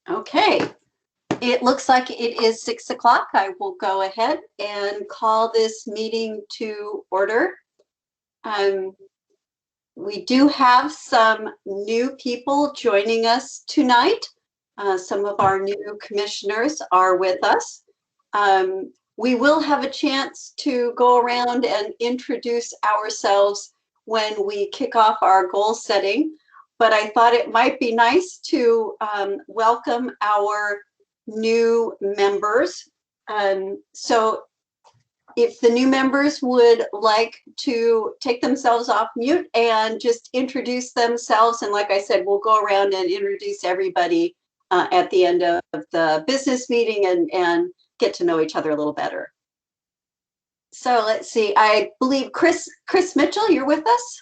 Okay, it looks like it is 6 o'clock. I will go ahead and call this meeting to order. We do have some new people joining us tonight. Some of our new commissioners are with us. We will have a chance to go around and introduce ourselves when we kick off our goal setting, but I thought it might be nice to welcome our new members. So if the new members would like to take themselves off mute and just introduce themselves, and like I said, we'll go around and introduce everybody at the end of the business meeting and get to know each other a little better. So let's see, I believe Chris Mitchell, you're with us?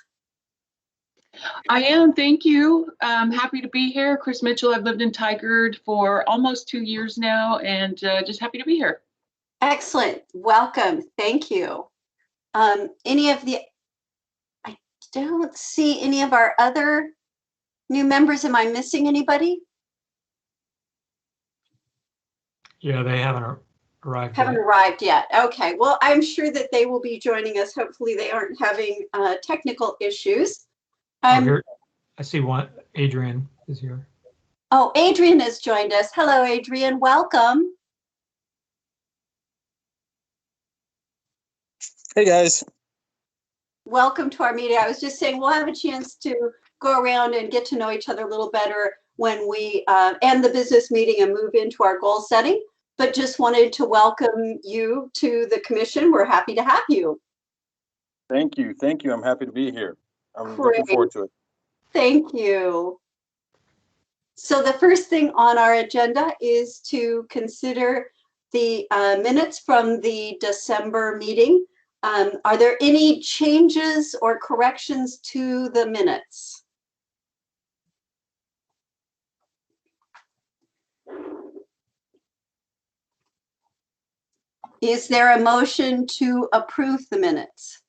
I am, thank you. I'm happy to be here. Chris Mitchell, I've lived in Tigard for almost 2 years now, and just happy to be here. Excellent, welcome, thank you. I don't see any of our other new members. Am I missing anybody? Yeah, they haven't arrived yet. Okay, well, I'm sure that they will be joining us. Hopefully they aren't having technical issues. Here, I see one. Adrian is here. Oh, Adrian has joined us. Hello, Adrian, welcome. Hey guys. Welcome to our meeting. I was just saying we'll have a chance to go around and get to know each other a little better when we end the business meeting and move into our goal setting, but just wanted to welcome you to the commission. We're happy to have you. Thank you. Thank you. I'm happy to be here. I'm Great. looking forward to it. Thank you. So the first thing on our agenda is to consider the minutes from the December meeting. Are there any changes or corrections to the minutes? Is there a motion to approve the minutes?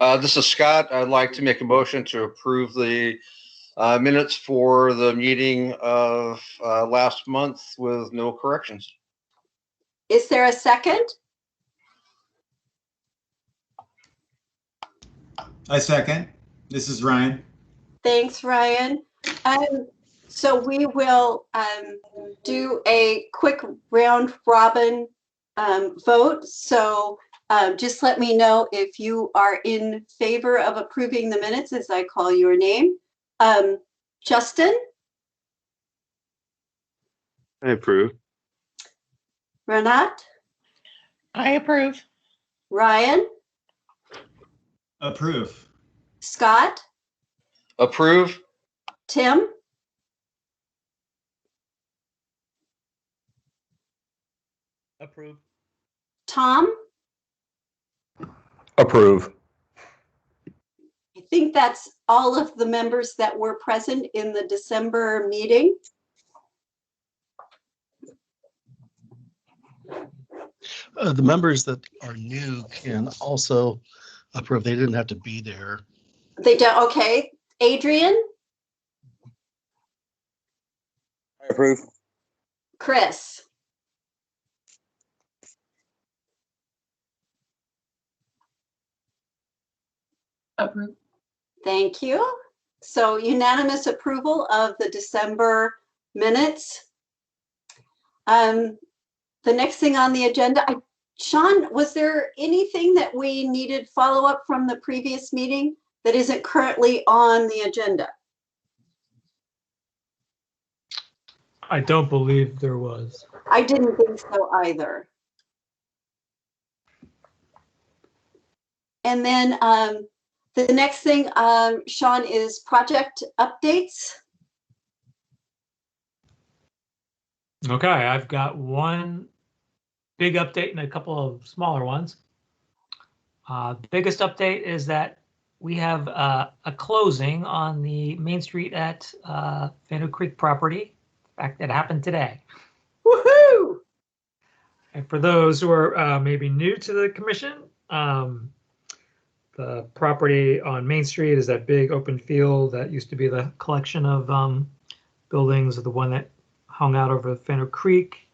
This is Scott. I'd like to make a motion to approve the minutes for the meeting of last month with no corrections. Is there a second? I second. This is Ryan. Thanks, Ryan. So we will do a quick round robin vote. So just let me know if you are in favor of approving the minutes as I call your name. Justin? I approve. Renat? I approve. Ryan? Approve. Scott? Approve. Tim? Approve. Tom? Approve. I think that's all of the members that were present in the December meeting. The members that are new can also approve. They didn't have to be there. They don't, okay. Adrian? I approve. Chris? Approve. Thank you. So unanimous approval of the December minutes. The next thing on the agenda, Sean, was there anything that we needed follow up from the previous meeting that isn't currently on the agenda? I don't believe there was. I didn't think so either. And then the next thing, Sean, is project updates. Okay, I've got one big update and a couple of smaller ones. The biggest update is that we have a closing on the Main Street at Fanuc Creek property. In fact, it happened today. Woohoo! And for those who are maybe new to the commission, the property on Main Street is that big open field that used to be the collection of buildings, the one that hung out over Fanuc Creek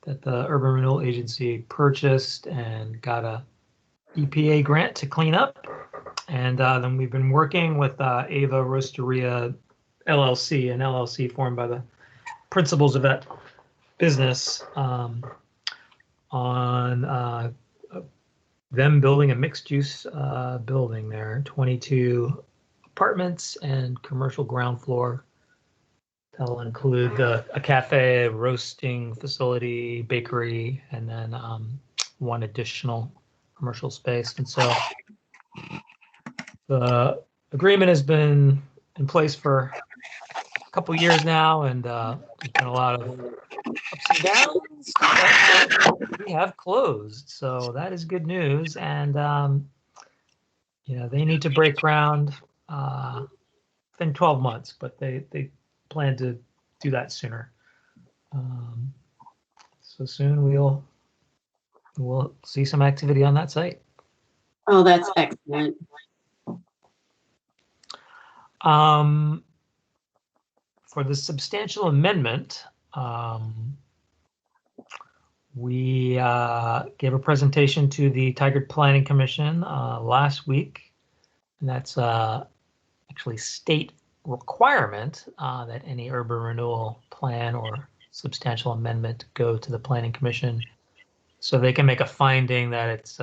that the Urban Renewal Agency purchased and got a EPA grant to clean up. And then we've been working with Ava Roasteria LLC, an LLC formed by the principals of that business, on them building a mixed-use building there, 22 apartments and commercial ground floor. That'll include a cafe, a roasting facility, bakery, and then one additional commercial space. And so the agreement has been in place for a couple of years now, and there's been a lot of ups and downs, but we have closed, so that is good news. And they need to break ground within 12 months, but they plan to do that sooner. So soon we'll see some activity on that site. Oh, that's excellent. For the substantial amendment, we gave a presentation to the Tigard Planning Commission last week, and that's actually state requirement that any urban renewal plan or substantial amendment go to the Planning Commission so they can make a finding that it's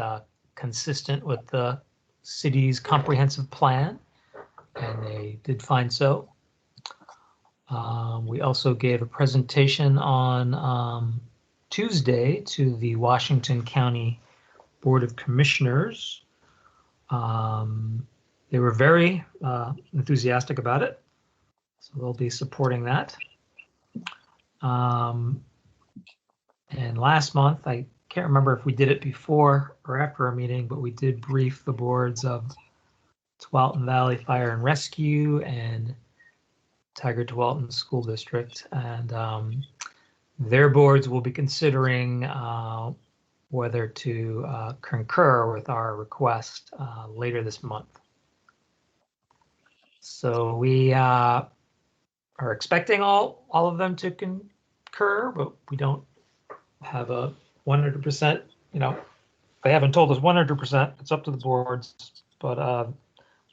consistent with the city's comprehensive plan, and they did find so. We also gave a presentation on Tuesday to the Washington County Board of Commissioners. They were very enthusiastic about it, so they'll be supporting that. And last month, I can't remember if we did it before or after our meeting, but we did brief the boards of Tualatin Valley Fire and Rescue and Tigard-Tualatin School District, and their boards will be considering whether to concur with our request later this month. So we are expecting all of them to concur, but we don't have a 100%, they haven't told us 100%, it's up to the boards, but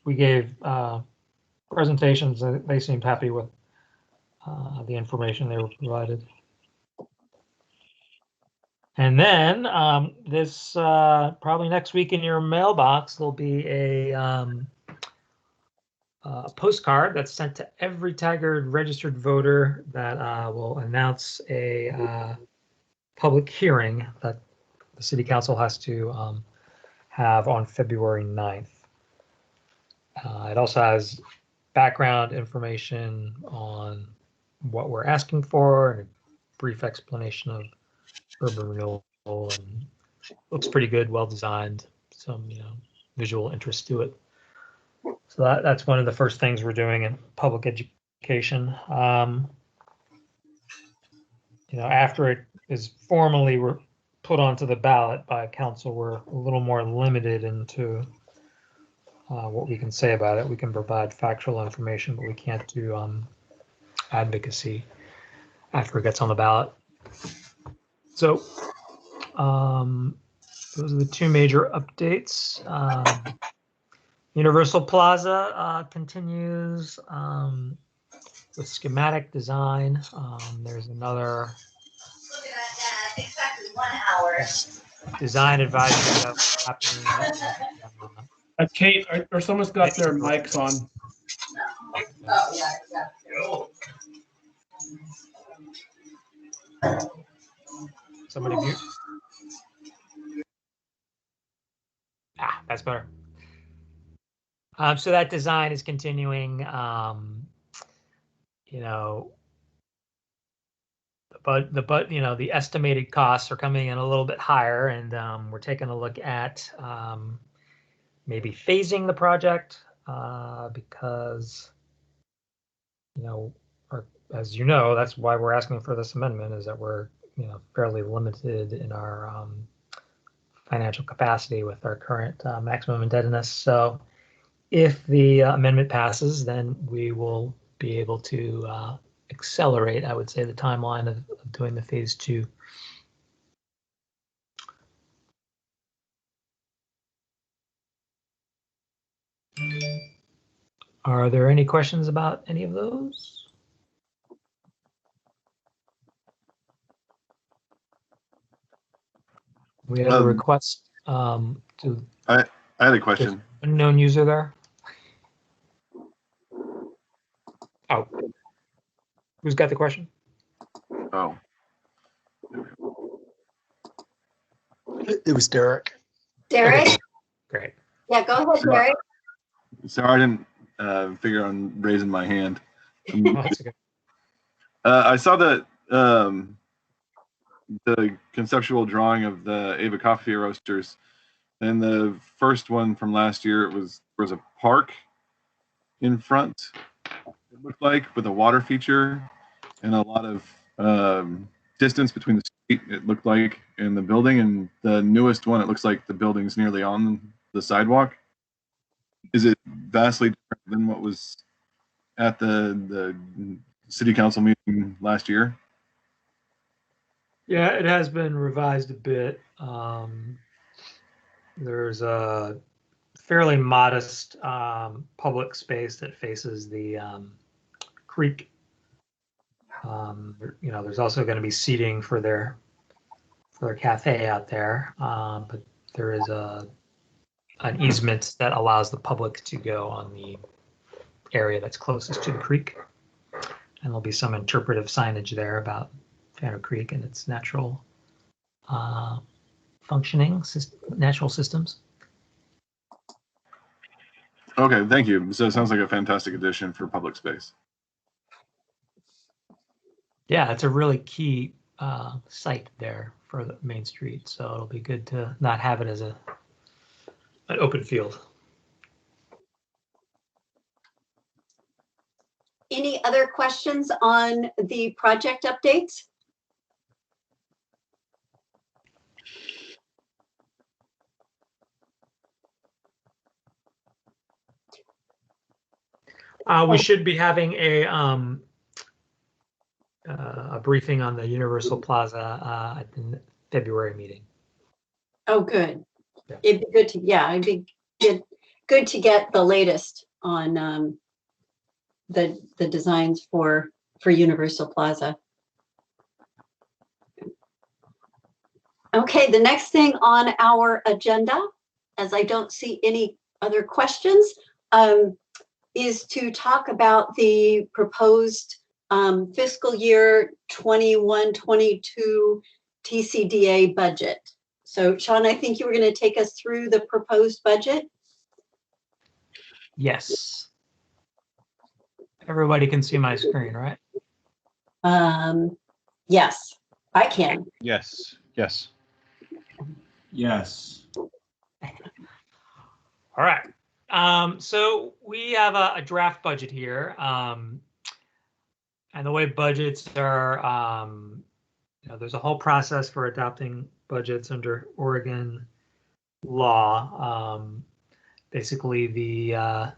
we gave presentations, they seemed happy with the information they were provided. And then this probably next week in your mailbox, there'll be a postcard that's sent to every Tigard registered voter that will announce a public hearing that the City Council has to have on February 9th. It also has background information on what we're asking for and a brief explanation of urban renewal, and looks pretty good, well designed, some visual interest to it. So that's one of the first things we're doing in public education. After it is formally put onto the ballot by council, we're a little more limited into what we can say about it. We can provide factual information, but we can't do advocacy after it gets on the ballot. So those are the two major updates. Universal Plaza continues with schematic design. There's another exactly 1 hour. Design advisory that's happening. Kate, or someone's got their mics on. Oh, yeah. Somebody mute. That's better. So that design is continuing. But the estimated costs are coming in a little bit higher, and we're taking a look at maybe phasing the project because as that's why we're asking for this amendment, is that we're fairly limited in our financial capacity with our current maximum indebtedness. So if the amendment passes, then we will be able to accelerate, I would say, the timeline of doing the phase 2. Are there any questions about any of those? We have a request to. I had a question. Unknown user there. Oh, who's got the question? Oh, It was Derek. Derek? Okay. Great. Yeah, go ahead, Derek. sorry, I didn't figure on raising my hand. Oh, that's okay. I saw that the conceptual drawing of the Ava Coffee Roasters, and the first one from last year, there was a park in front. It looked like with a water feature and a lot of distance between the street. It looked like in the building, and the newest one, it looks like the building's nearly on the sidewalk. Is it vastly different than what was at the city council meeting last year? Yeah, it has been revised a bit. There's a fairly modest public space that faces the creek. There's also going to be seating for their cafe out there, but there is an easement that allows the public to go on the area that's closest to the creek, and there'll be some interpretive signage there about Fanuc Creek and its natural functioning natural systems. Okay, thank you. So it sounds like a fantastic addition for public space. Yeah, it's a really key site there for the main street, so it'll be good to not have it as an open field. Any other questions on the project updates? We should be having a briefing on the Universal Plaza at the February meeting. Oh, good. Yeah. It'd be good to, it'd be good to get the latest on the designs for Universal Plaza. Okay, the next thing on our agenda, as I don't see any other questions, is to talk about the proposed fiscal year 21-22 TCDA budget. So, Sean, I think you were going to take us through the proposed budget. Yes. Everybody can see my screen, right? Yes, I can. Yes. Yes. Yes. All right. So we have a draft budget here. And the way budgets are, there's a whole process for adopting budgets under Oregon law. Basically, the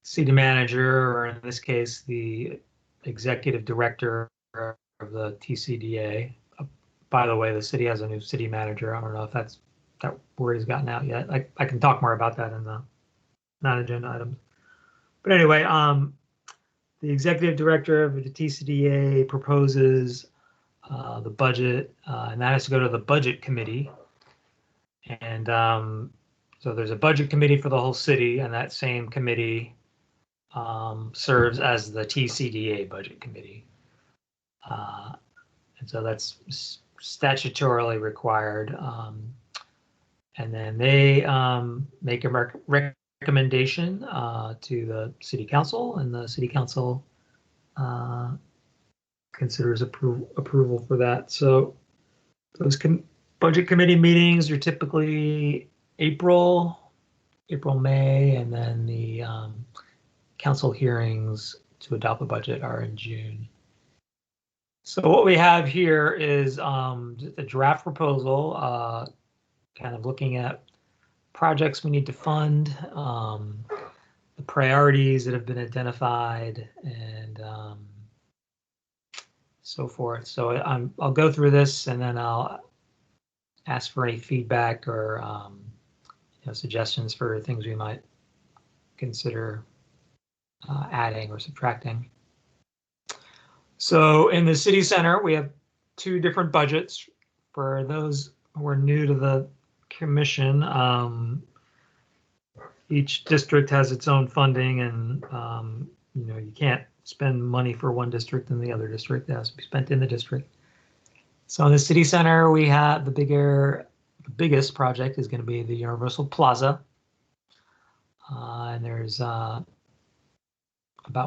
city manager, or in this case, the executive director of the TCDA. By the way, the city has a new city manager. I don't know if that word has gotten out yet. I can talk more about that in the non-agenda items. But anyway, the executive director of the TCDA proposes the budget, and that has to go to the budget committee. And so there's a budget committee for the whole city, and that same committee serves as the TCDA budget committee. And so that's statutorily required. And then they make a recommendation to the city council, and the city council considers approval for that. So those budget committee meetings are typically April, May, and then the council hearings to adopt the budget are in June. So what we have here is just a draft proposal, kind of looking at projects we need to fund, the priorities that have been identified, and so forth. So I'll go through this and then I'll ask for any feedback or suggestions for things we might consider adding or subtracting. So in the city center, we have 2 different budgets. For those who are new to the commission, each district has its own funding, and you can't spend money for one district and the other district. It has to be spent in the district. So in the city center, we have the biggest project is going to be the Universal Plaza. And there's about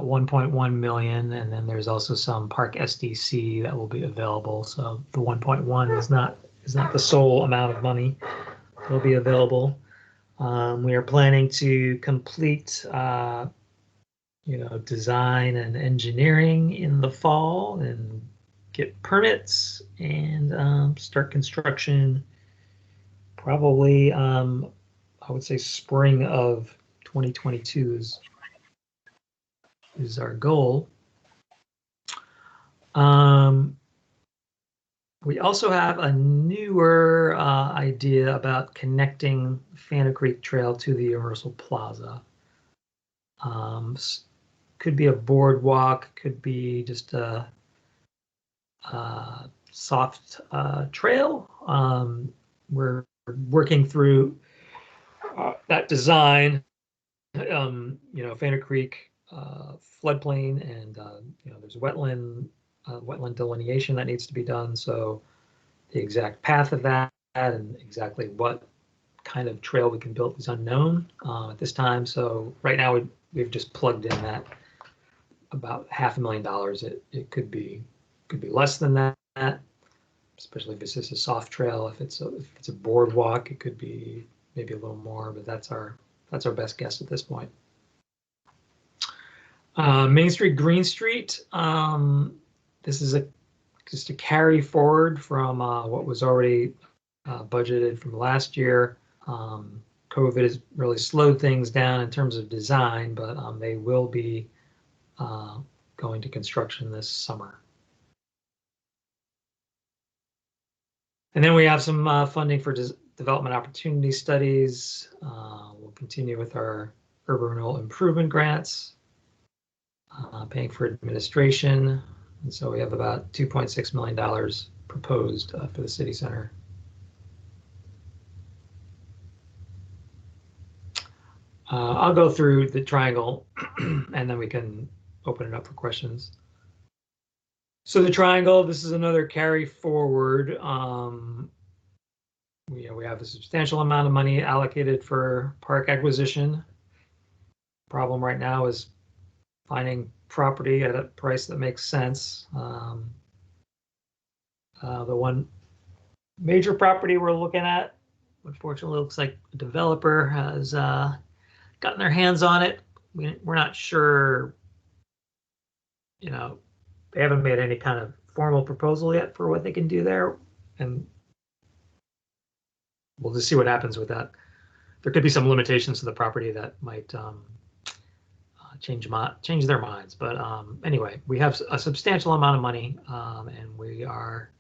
1.1 million, and then there's also some park SDC that will be available. So the 1.1 is not the sole amount of money that will be available. We are planning to complete design and engineering in the fall and get permits and start construction probably I would say spring of 2022 is our goal. We also have a newer idea about connecting Fanuc Creek Trail to the Universal Plaza. Could be a boardwalk, could be just a soft trail. We're working through that design. Fanuc Creek floodplain, and there's wetland delineation that needs to be done. So the exact path of that and exactly what kind of trail we can build is unknown at this time. So right now we've just plugged in that about $500,000. It could be less than that, especially if it's just a soft trail. If it's a boardwalk, it could be maybe a little more, but that's our best guess at this point. Main Street, Green Street. This is just a carry forward from what was already budgeted from last year. COVID has really slowed things down in terms of design, but they will be going to construction this summer. And then we have some funding for development opportunity studies. We'll continue with our urban renewal improvement grants, paying for administration. And so we have about $2.6 million proposed for the city center. I'll go through the triangle and then we can open it up for questions. So the triangle, this is another carry forward. We have a substantial amount of money allocated for park acquisition. Problem right now is finding property at a price that makes sense. The one major property we're looking at, unfortunately, looks like a developer has gotten their hands on it. We're not sure, they haven't made any kind of formal proposal yet for what they can do there. And we'll just see what happens with that. There could be some limitations to the property that might change their minds. But anyway, we have a substantial amount of money, and we are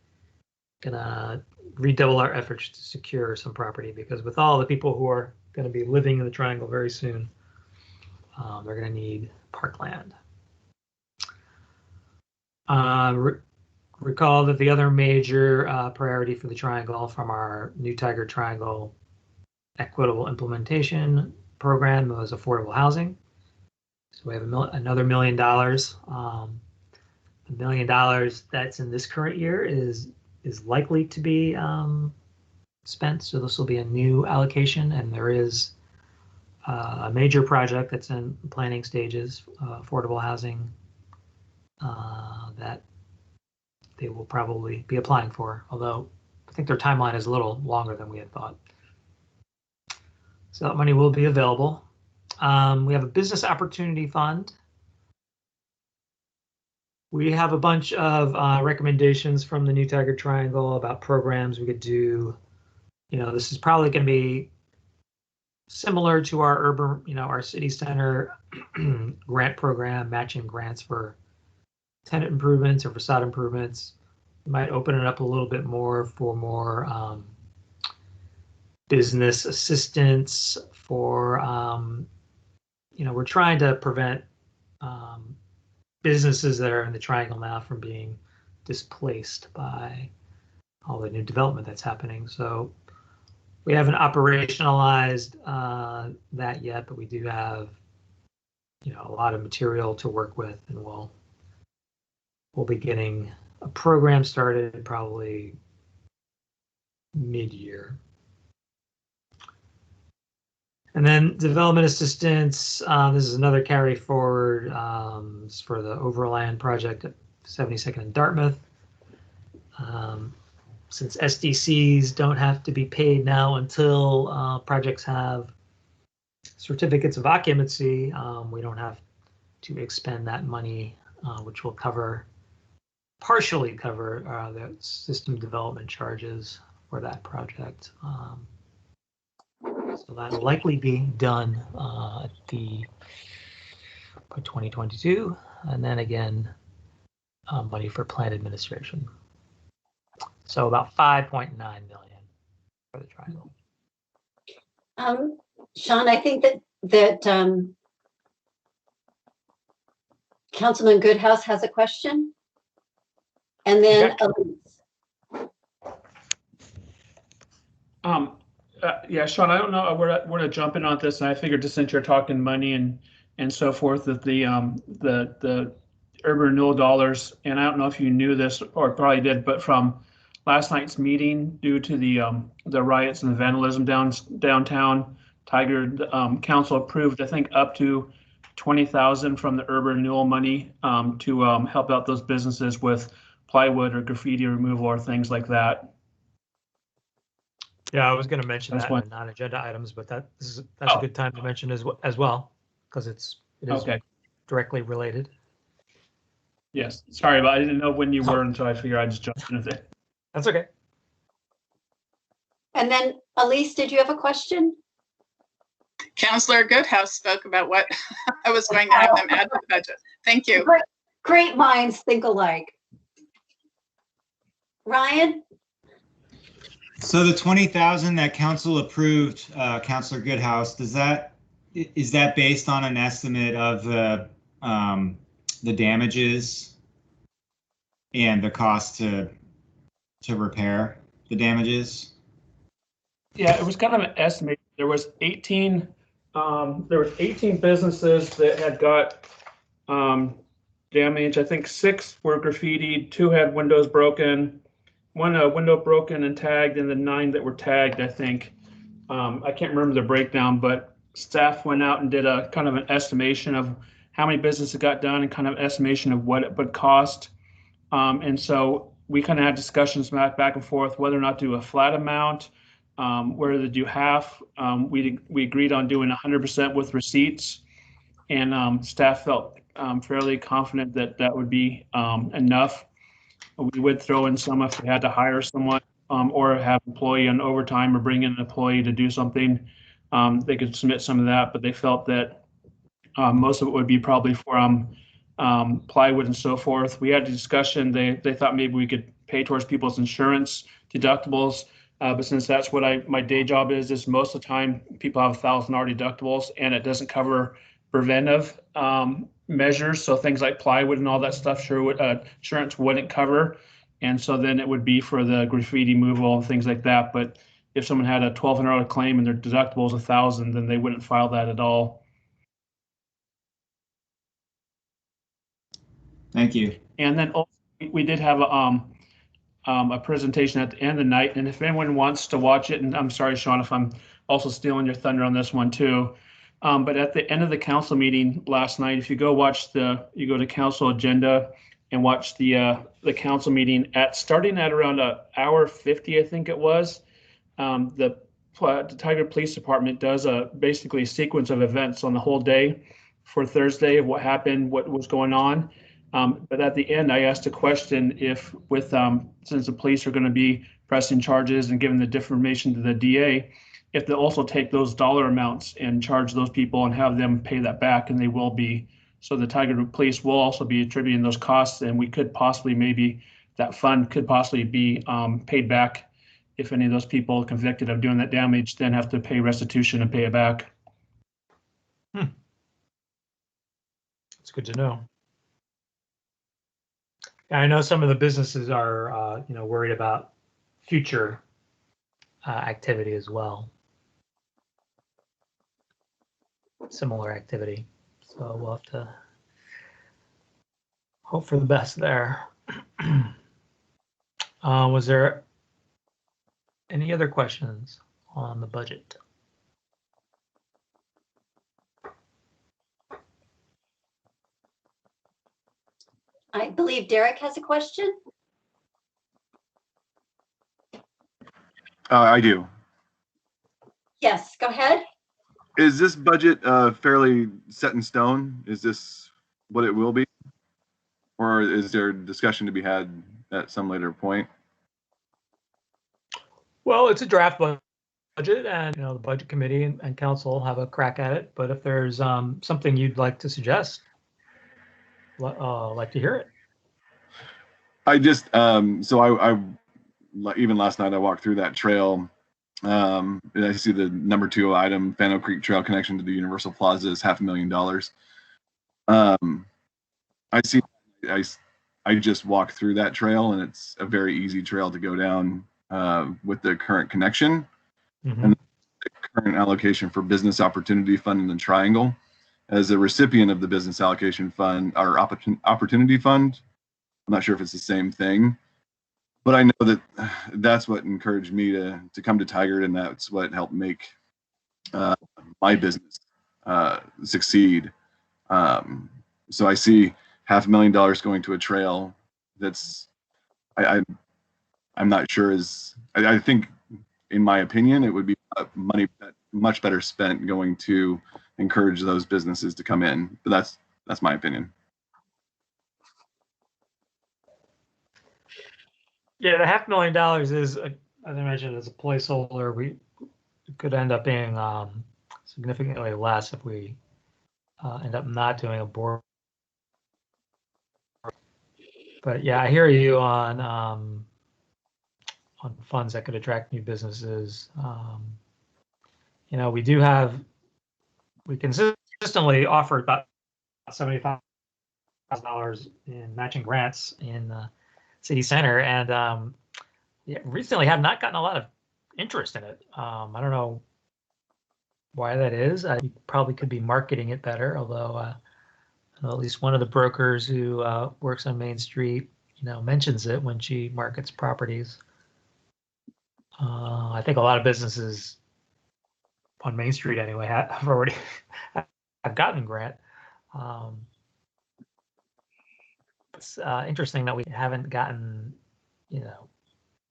gonna redouble our efforts to secure some property, because with all the people who are going to be living in the triangle very soon, they're going to need parkland. Recall that the other major priority for the triangle from our New Tiger Triangle Equitable Implementation Program was affordable housing. So we have another $1 million. $1 million that's in this current year is likely to be spent. So this will be a new allocation, and there is a major project that's in planning stages, affordable housing, that they will probably be applying for, although I think their timeline is a little longer than we had thought. So that money will be available. We have a business opportunity fund. We have a bunch of recommendations from the New Tiger Triangle about programs we could do. This is probably going to be similar to our urban, our city center grant program, matching grants for tenant improvements or facade improvements. We might open it up a little bit more for more business assistance for, we're trying to prevent businesses that are in the triangle now from being displaced by all the new development that's happening. So we haven't operationalized that yet, but we do have, a lot of material to work with, and we'll be getting a program started probably mid-year. And then development assistance, this is another carry forward for the Overland project at 72nd and Dartmouth. Since SDCs don't have to be paid now until projects have certificates of occupancy, we don't have to expend that money, which will partially cover the system development charges for that project. So that'll likely be done for 2022, and then again, money for plant administration. So about 5.9 million for the triangle. Sean, I think that Councilman Goodhouse has a question, and then Elise. Yeah, Sean, I don't know where to jump in on this, and I figured just since you're talking money and so forth, that the urban renewal dollars, and I don't know if you knew this or probably did, but from last night's meeting, due to the riots and the vandalism downtown, Tigard Council approved, I think, up to $20,000 from the urban renewal money to help out those businesses with plywood or graffiti removal or things like that. Yeah, I was going to mention That's that in the non-agenda items, but that's a good time to mention as well, because it is okay. directly related. Yes, sorry, but I didn't know when you were until I figured I'd just jump into it. That's okay. And then Elise, did you have a question? Councillor Goodhouse spoke about what I was going to have them add to the budget. Thank you. Great minds think alike. Ryan? So the 20,000 that council approved, Councilor Goodhouse, is that based on an estimate of the damages and the cost to repair the damages? Yeah, it was kind of an estimate. There was 18 businesses that had got damage. I think 6 were graffitied, 2 had windows broken, 1 window broken and tagged, and then 9 that were tagged, I think. I can't remember the breakdown, but staff went out and did a kind of an estimation of how many businesses got done and kind of estimation of what it would cost. And so we kind of had discussions back and forth whether or not to do a flat amount, whether to do half. We agreed on doing 100% with receipts, and staff felt fairly confident that that would be enough. We would throw in some if we had to hire someone or have an employee on overtime or bring in an employee to do something. They could submit some of that, but they felt that most of it would be probably for plywood and so forth. We had a discussion. They thought maybe we could pay towards people's insurance deductibles, but since that's what my day job is most of the time people have $1,000 deductibles, and it doesn't cover preventive measures. So things like plywood and all that stuff, insurance wouldn't cover. And so then it would be for the graffiti removal and things like that. But if someone had a $1,200 claim and their deductible is $1,000, then they wouldn't file that at all. Thank you. And then also, we did have a presentation at the end of the night. And if anyone wants to watch it, and I'm sorry, Sean, if I'm also stealing your thunder on this one too. But at the end of the council meeting last night, if you go you go to council agenda and watch the council meeting starting at around 1:50, I think it was. The Tigard Police Department does basically a sequence of events on the whole day for Thursday of what happened, what was going on. But at the end, I asked a question if since the police are going to be pressing charges and giving the information to the DA, if they'll also take those dollar amounts and charge those people and have them pay that back, and they will be. So the Tiger Police will also be attributing those costs, and we could possibly, maybe that fund could possibly be paid back if any of those people convicted of doing that damage then have to pay restitution and pay it back. It's good to know. I know some of the businesses are, worried about future activity as well. Similar activity. So we'll have to hope for the best there. Was there any other questions on the budget? I believe Derek has a question. I do. Yes, go ahead. Is this budget fairly set in stone? Is this what it will be? Or is there discussion to be had at some later point? Well, it's a draft budget, and the budget committee and council have a crack at it. But if there's something you'd like to suggest, like to hear it. I just so I even last night I walked through that trail. And I see the number 2 item, Fanuc Creek Trail connection to the Universal Plaza, is $500,000. I just walked through that trail, and it's a very easy trail to go down with the current connection. Mm-hmm. And the current allocation for Business Opportunity Fund in the Triangle. As a recipient of the Business Allocation Fund, our Opportunity Fund, I'm not sure if it's the same thing, but I know that that's what encouraged me to come to Tigard, and that's what helped make my business succeed. So I see $500,000 going to a trail that's I'm not sure is I think, in my opinion, it would be money much better spent going to encourage those businesses to come in. But that's my opinion. Yeah, the $500,000 is, as I mentioned, as a placeholder. We could end up being significantly less if we end up not doing a board. But yeah, I hear you on funds that could attract new businesses. We consistently offer about $75,000 in matching grants in the city center, and recently have not gotten a lot of interest in it. I don't know why that is. I probably could be marketing it better, although at least one of the brokers who works on Main Street, mentions it when she markets properties. I think a lot of businesses on Main Street anyway have already have gotten a grant. It's interesting that we haven't gotten,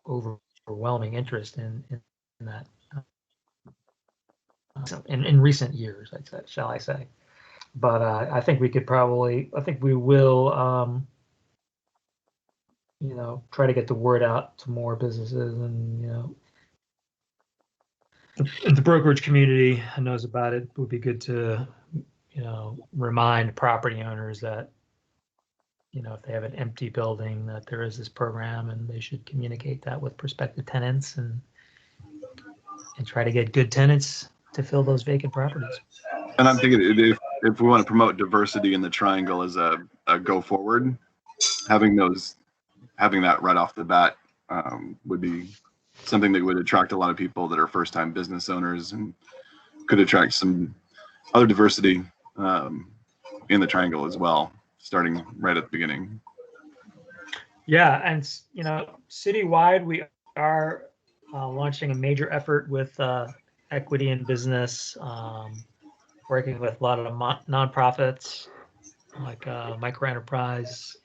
overwhelming interest in that in recent years, shall I say. But I think we will, try to get the word out to more businesses, and, the brokerage community knows about it. It would be good to, remind property owners that, if they have an empty building, that there is this program, and they should communicate that with prospective tenants and try to get good tenants to fill those vacant properties. And I'm thinking if we want to promote diversity in the Triangle as a go forward, having that right off the bat would be something that would attract a lot of people that are first time business owners, and could attract some other diversity in the Triangle as well, starting right at the beginning. Yeah, and citywide, we are launching a major effort with equity in business, working with a lot of nonprofits like Micro Enterprise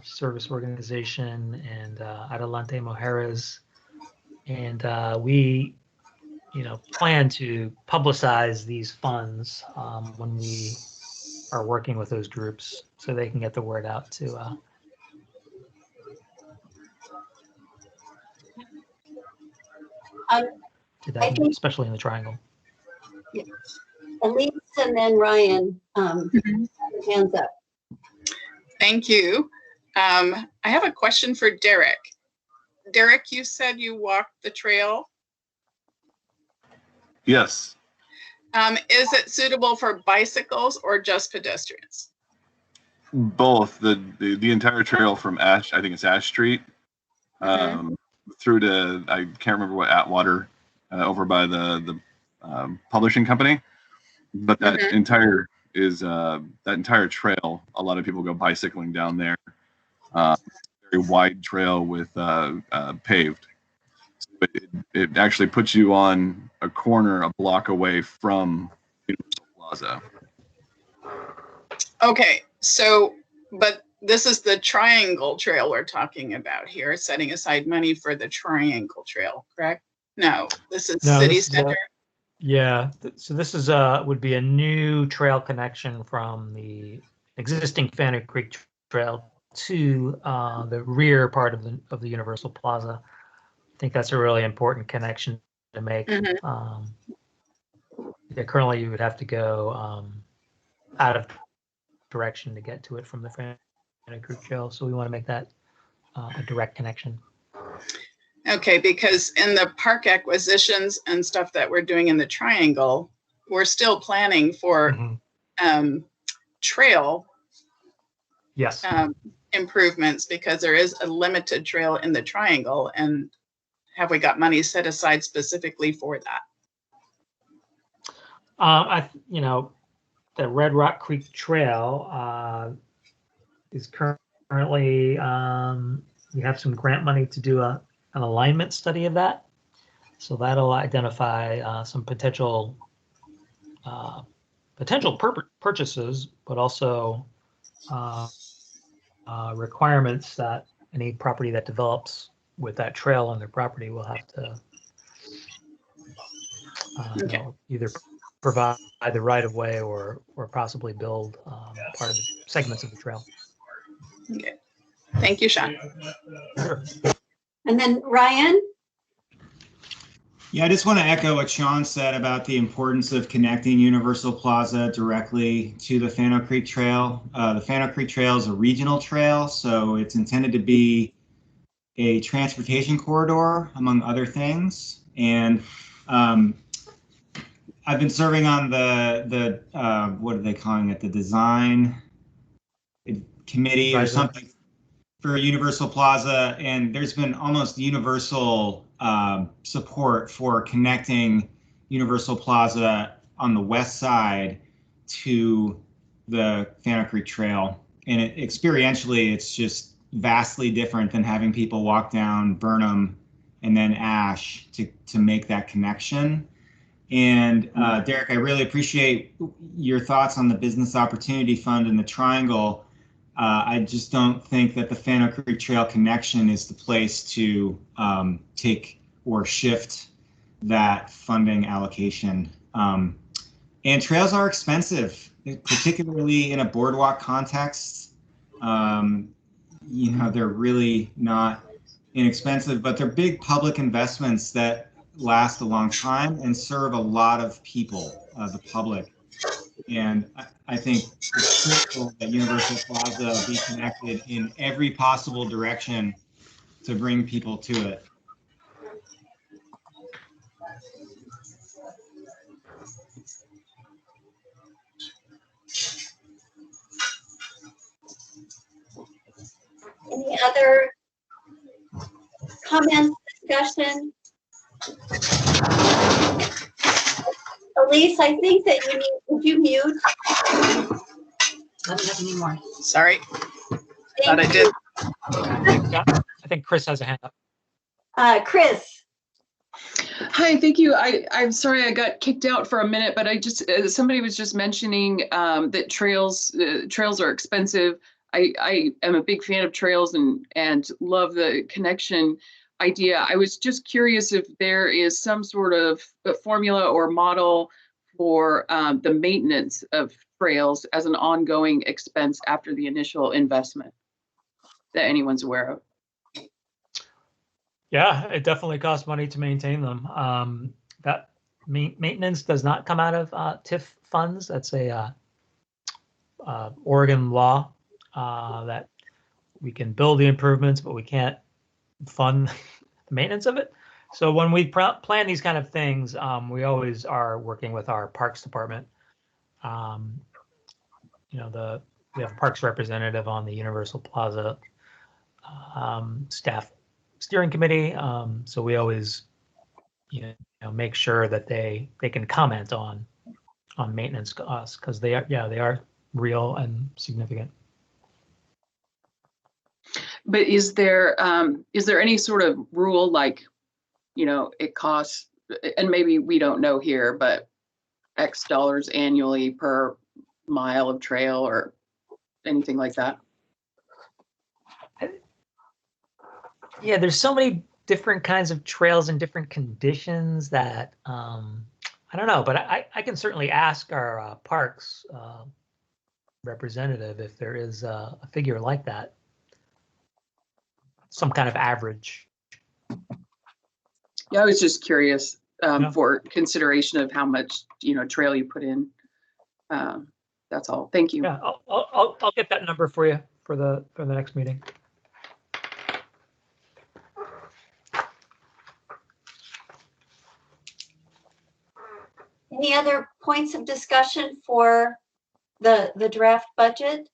Service Organization and Adelante Mujeres, and we plan to publicize these funds when we are working with those groups, so they can get the word out to I think, especially in the Triangle. Yeah. Elise and then Ryan, hands up. Thank you. I have a question for Derek. Derek, you said you walked the trail. Yes. Is it suitable for bicycles or just pedestrians? Both. The entire trail from Ash, I think it's Ash Street, through to, I can't remember what, Atwater, over by the publishing company. But that entire trail, a lot of people go bicycling down there. Very wide trail with paved. So it actually puts you on a corner a block away from Universal Plaza. Okay, so, but this is the Triangle Trail we're talking about here, setting aside money for the Triangle Trail, correct? No, this is City Center. Yeah, so this is would be a new trail connection from the existing Fanuc Creek Trail to the rear part of the Universal Plaza. I think that's a really important connection to make. Yeah, currently you would have to go out of direction to get to it from the Fanuc Creek Trail, so we want to make that a direct connection. Okay, because in the park acquisitions and stuff that we're doing in the Triangle, we're still planning for trail improvements, because there is a limited trail in the Triangle. And have we got money set aside specifically for that? The Red Rock Creek Trail is currently, we have some grant money to do an alignment study of that. So that'll identify some potential purchases, but also requirements that any property that develops with that trail on their property will have to either provide the right of way or possibly build part of the segments of the trail. Okay, thank you, Sean. Sure. And then Ryan? Yeah, I just want to echo what Sean said about the importance of connecting Universal Plaza directly to the Fanuc Creek Trail. The Fanuc Creek Trail is a regional trail, so it's intended to be a transportation corridor, among other things. And I've been serving on the what are they calling it? The design committee or something for Universal Plaza, and there's been almost universal support for connecting Universal Plaza on the west side to the Fanuc Creek Trail. And experientially, it's just vastly different than having people walk down Burnham and then Ash to make that connection. And Derek, I really appreciate your thoughts on the Business Opportunity Fund and the Triangle. I just don't think that the Fanuc Creek Trail connection is the place to take or shift that funding allocation. And trails are expensive, particularly in a boardwalk context. They're really not inexpensive, but they're big public investments that last a long time and serve a lot of people, the public. And I think it's critical that Universal Plaza be connected in every possible direction to bring people to it. Any other comments, discussion? Elise, I think that would you mute? Doesn't have any more. Sorry. Thought I did. I think Chris has a hand up. Chris. Hi, thank you. I'm sorry I got kicked out for a minute, but I just somebody was just mentioning that trails are expensive. I am a big fan of trails and love the connection idea. I was just curious if there is some sort of formula or model for the maintenance of trails as an ongoing expense after the initial investment that anyone's aware of. Yeah, it definitely costs money to maintain them. maintenance does not come out of TIF funds. That's a Oregon law that we can build the improvements, but we can't fund the maintenance of it. So when we plan these kind of things, we always are working with our Parks Department. We have a Parks representative on the Universal Plaza staff steering committee. So we always, make sure that they can comment on maintenance costs because they are real and significant. But is there any sort of rule like, it costs, and maybe we don't know here, but X dollars annually per mile of trail or anything like that? Yeah, there's so many different kinds of trails in different conditions that I don't know, but I can certainly ask our parks representative if there is a figure like that, some kind of average. Yeah, I was just curious for consideration of how much trail you put in. That's all. Thank you. Yeah, I'll get that number for you for the next meeting. Any other points of discussion for the draft budget?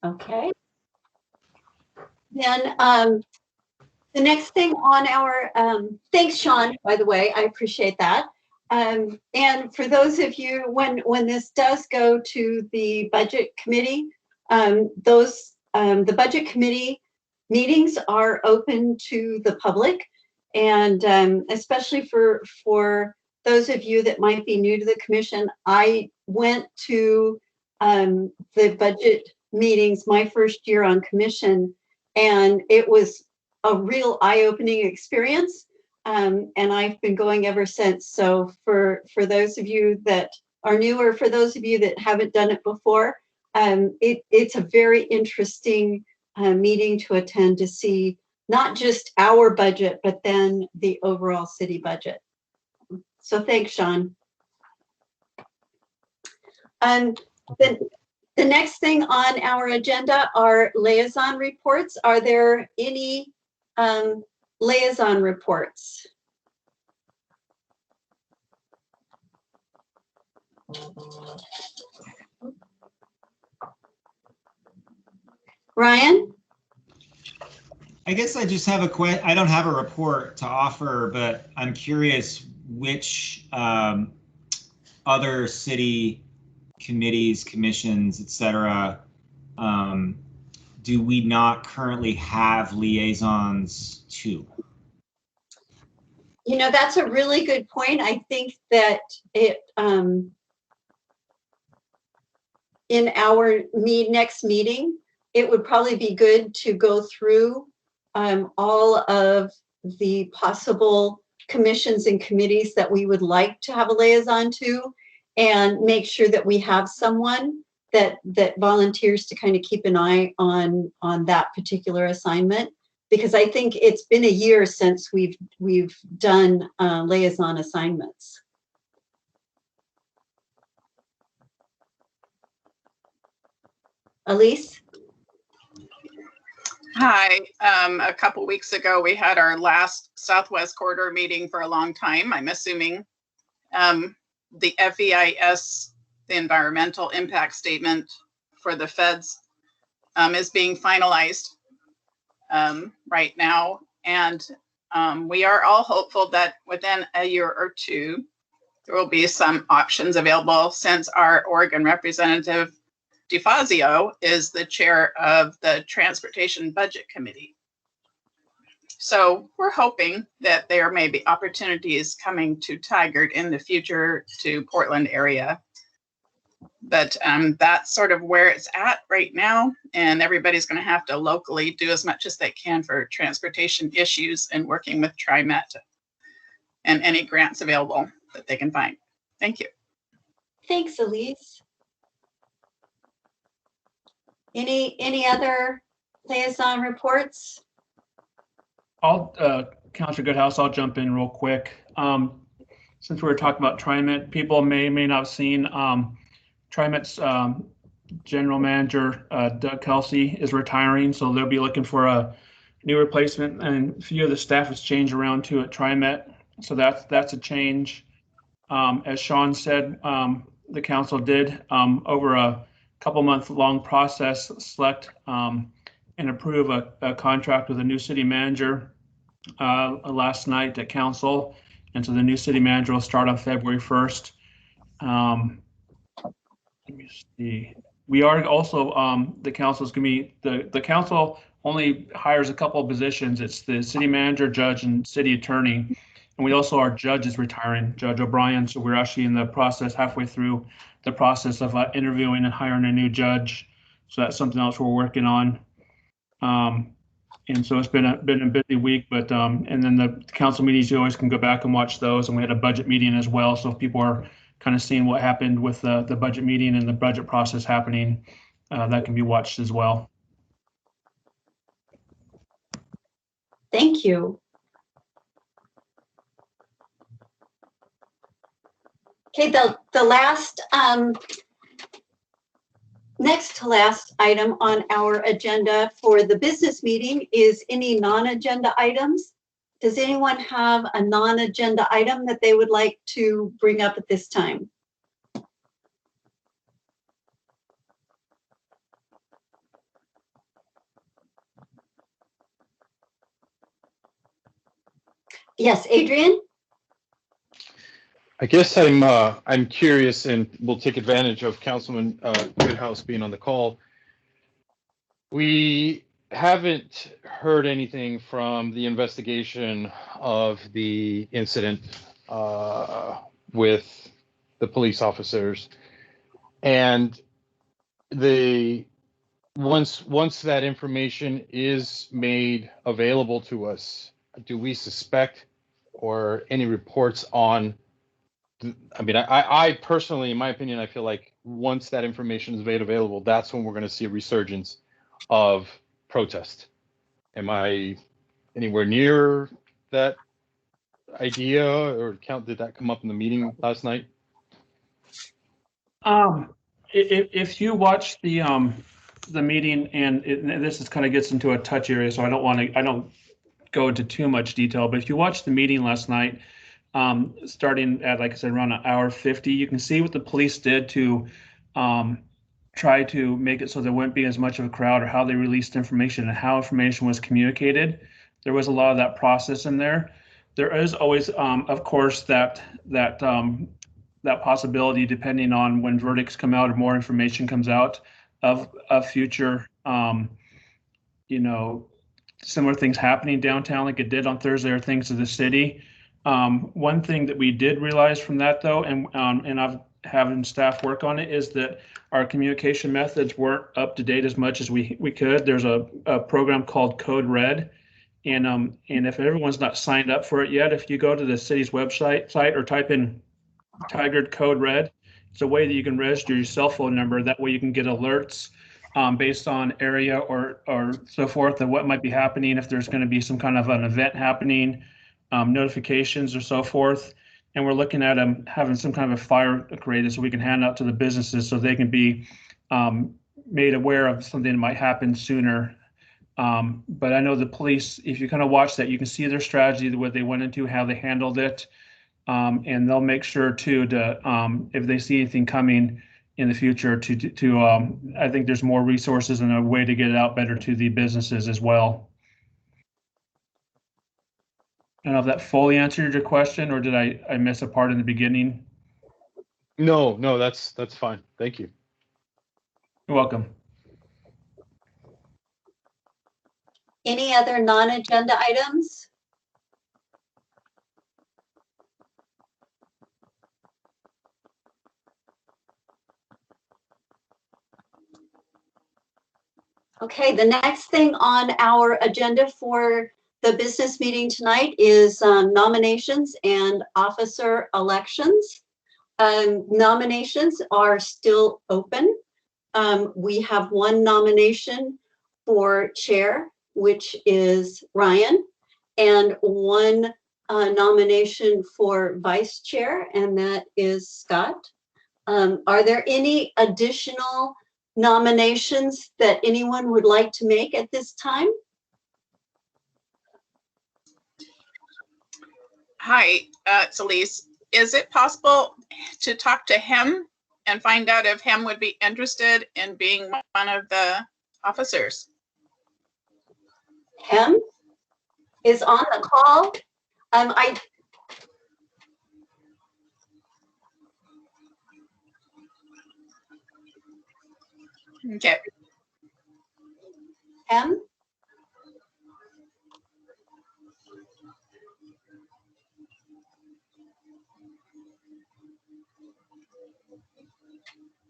Okay. Then the next thing on our, thanks, Sean, by the way, I appreciate that. And for those of you, when this does go to the budget committee, the budget committee meetings are open to the public, and especially for those of you that might be new to the commission, I went to the budget meetings my first year on commission, and it was a real eye-opening experience, and I've been going ever since. So for those of you that are new, or for those of you that haven't done it before, it's a very interesting meeting to attend to see not just our budget, but then the overall city budget. So thanks, Sean. The next thing on our agenda are liaison reports. Are there any liaison reports? Ryan? I guess I just have a question. I don't have a report to offer, but I'm curious which other city committees, commissions, etc., do we not currently have liaisons to? That's a really good point. I think that it in our next meeting, it would probably be good to go through all of the possible commissions and committees that we would like to have a liaison to, and make sure that we have someone that volunteers to kind of keep an eye on that particular assignment, because I think it's been a year since we've done liaison assignments. Elise? Hi, a couple weeks ago, we had our last Southwest Corridor meeting for a long time. I'm assuming the FEIS, the environmental impact statement for the feds, is being finalized right now. And we are all hopeful that within a year or two, there will be some options available, since our Oregon representative, DeFazio, is the chair of the Transportation Budget Committee. So we're hoping that there may be opportunities coming to Tigard in the future, to Portland area. But that's sort of where it's at right now. And everybody's going to have to locally do as much as they can for transportation issues, and working with TriMet and any grants available that they can find. Thank you. Thanks, Elise. Any other liaison reports? Counselor Goodhouse, I'll jump in real quick. Since we were talking about TriMet, people may not have seen TriMet's general manager, Doug Kelsey, is retiring, so they'll be looking for a new replacement, and a few of the staff has changed around too at TriMet, so that's a change. As Sean said, the council did, over a couple-month-long process, select and approve a contract with a new city manager last night at council, and so the new city manager will start on February 1st. Let me see. We are also, the council is going to be, the council only hires a couple of positions. It's the city manager, judge, and city attorney. And we also, our judge is retiring, Judge O'Brien. So we're actually in the process, halfway through the process of interviewing and hiring a new judge. So that's something else we're working on. And so it's been a busy week, but and then the council meetings, you always can go back and watch those. And we had a budget meeting as well. So if people are kind of seeing what happened with the budget meeting and the budget process happening, that can be watched as well. Thank you. Okay, the last, next to last item on our agenda for the business meeting is any non-agenda items. Does anyone have a non-agenda item that they would like to bring up at this time? Yes, Adrian? I guess I'm curious, and we'll take advantage of Councilman Goodhouse being on the call. We haven't heard anything from the investigation of the incident with the police officers, and once that information is made available to us, do we suspect or any reports on? I mean, I personally, in my opinion, I feel like once that information is made available, that's when we're going to see a resurgence of protest. Am I anywhere near that idea, or did that come up in the meeting last night? If you watch the meeting, and this is kind of gets into a touch area, so I don't go into too much detail, but if you watch the meeting last night, starting at, like I said, around 1:50, you can see what the police did to try to make it so there wouldn't be as much of a crowd, or how they released information and how information was communicated. There was a lot of that process in there. There is always, of course, that possibility, depending on when verdicts come out or more information comes out, of future, similar things happening downtown like it did on Thursday, or things to the city. One thing that we did realize from that, though, and I've having staff work on it, is that our communication methods weren't up to date as much as we could. There's a program called Code Red, and if everyone's not signed up for it yet, if you go to the city's website or type in Tiger Code Red, it's a way that you can register your cell phone number. That way you can get alerts based on area or so forth of what might be happening, if there's going to be some kind of an event happening, notifications or so forth. And we're looking at having some kind of a flyer created so we can hand out to the businesses so they can be made aware of something that might happen sooner. But I know the police, if you kind of watch that, you can see their strategy, what they went into, how they handled it. And they'll make sure too to, if they see anything coming in the future, to I think there's more resources and a way to get it out better to the businesses as well. I don't know if that fully answered your question, or did I miss a part in the beginning? No, that's fine. Thank you. You're welcome. Any other non-agenda items? Okay, the next thing on our agenda for the business meeting tonight is nominations and officer elections. Nominations are still open. we have one nomination for chair, which is Ryan, and one nomination for vice chair, and that is Scott. Are there any additional nominations that anyone would like to make at this time? Hi, it's Elise. Is it possible to talk to him and find out if him would be interested in being one of the officers? Hem is on the call. Okay. Hem?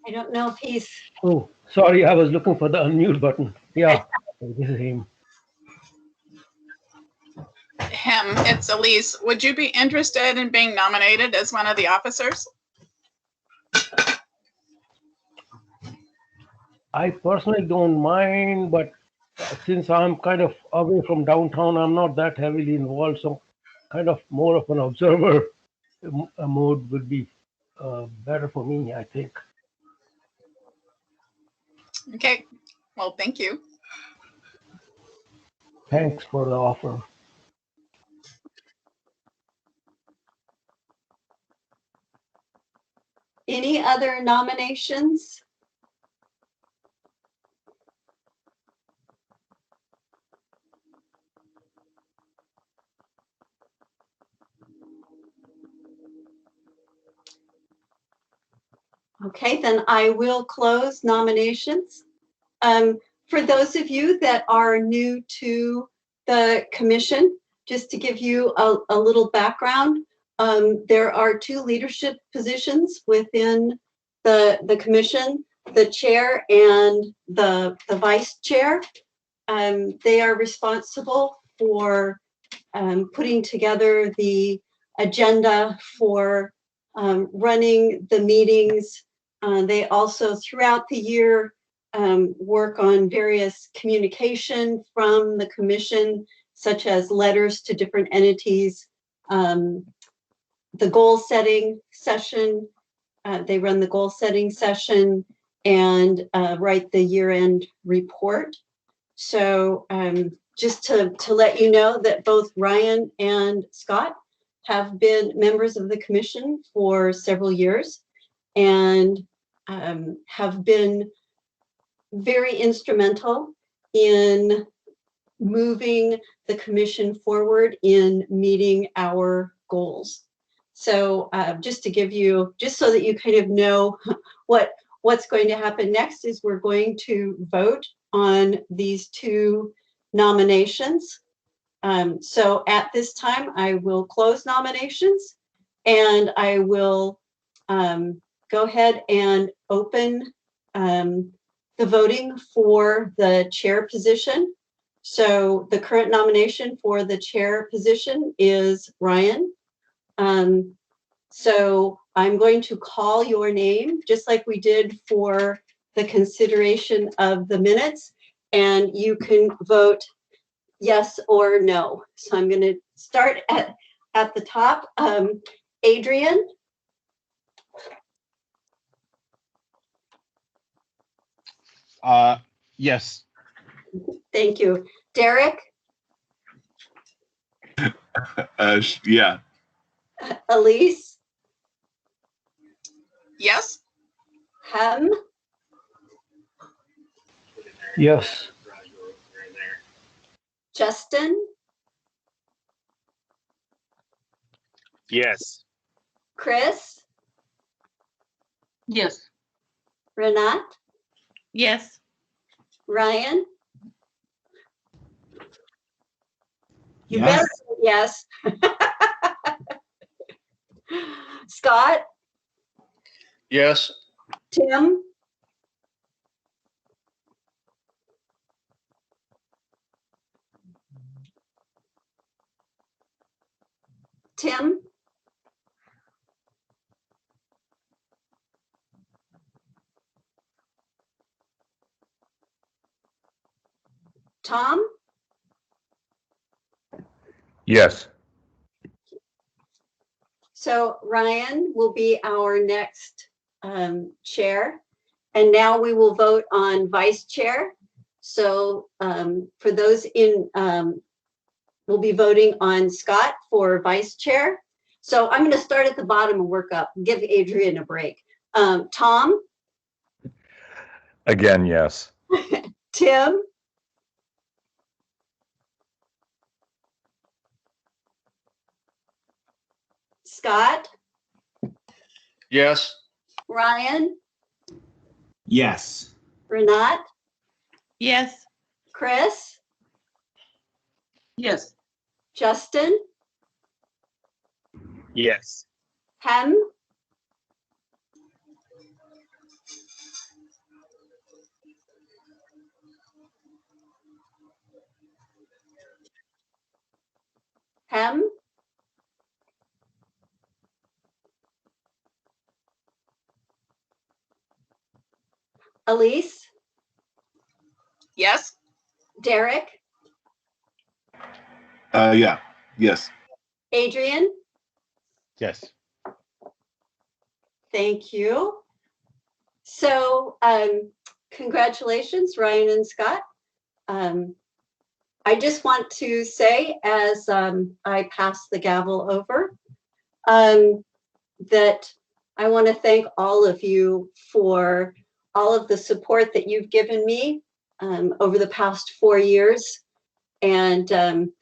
I don't know if he's. Oh, sorry, I was looking for the unmute button. Yeah, this is him. Him, it's Elise. Would you be interested in being nominated as one of the officers? I personally don't mind, but since I'm kind of away from downtown, I'm not that heavily involved, so kind of more of an observer mode would be better for me, I think. Okay, well, thank you. Thanks for the offer. Any other nominations? Okay, then I will close nominations. For those of you that are new to the commission, just to give you a little background, there are two leadership positions within the commission, the chair and the vice chair. They are responsible for putting together the agenda for running the meetings. They also, throughout the year, work on various communication from the commission, such as letters to different entities, the goal setting session. They run the goal setting session and write the year-end report. So just to let you know that both Ryan and Scott have been members of the commission for several years and have been very instrumental in moving the commission forward in meeting our goals. So just to give you, just so that you kind of know what's going to happen next is we're going to vote on these two nominations. So at this time, I will close nominations and I will go ahead and open the voting for the chair position. So the current nomination for the chair position is Ryan. So I'm going to call your name, just like we did for the consideration of the minutes, and you can vote yes or no. So I'm going to start at the top. Adrian? Yes. Thank you. Derek? Yeah. Elise? Yes. Hem? Yes. Justin? Yes. Chris? Yes. Renat? Yes. Ryan? You Yes. better say yes. Scott? Yes. Tim? Tim? Tom, Yes. so Ryan will be our next chair. And now we will vote on vice chair. So for those in, we'll be voting on Scott for vice chair. So I'm going to start at the bottom and work up, give Adrian a break. Tom, Again, yes. Tim, Scott, Yes. Ryan, Yes. Renat, Yes. Chris, Yes. Justin, Yes. Hem, Hem, Elise, Yes. Derek, Yeah. Yes. Adrian, Yes. thank you. So congratulations, Ryan and Scott. I just want to say, as I pass the gavel over, that I want to thank all of you for all of the support that you've given me over the past 4 years. And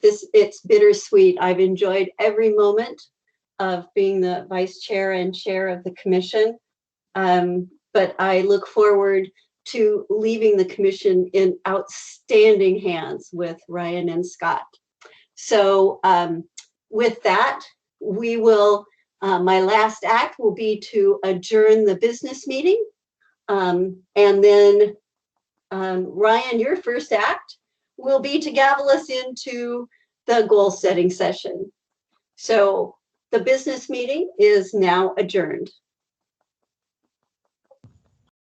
it's bittersweet. I've enjoyed every moment of being the vice chair and chair of the commission. But I look forward to leaving the commission in outstanding hands with Ryan and Scott. So with that, we will, my last act will be to adjourn the business meeting. And then Ryan, your first act will be to gavel us into the goal setting session. So the business meeting is now adjourned.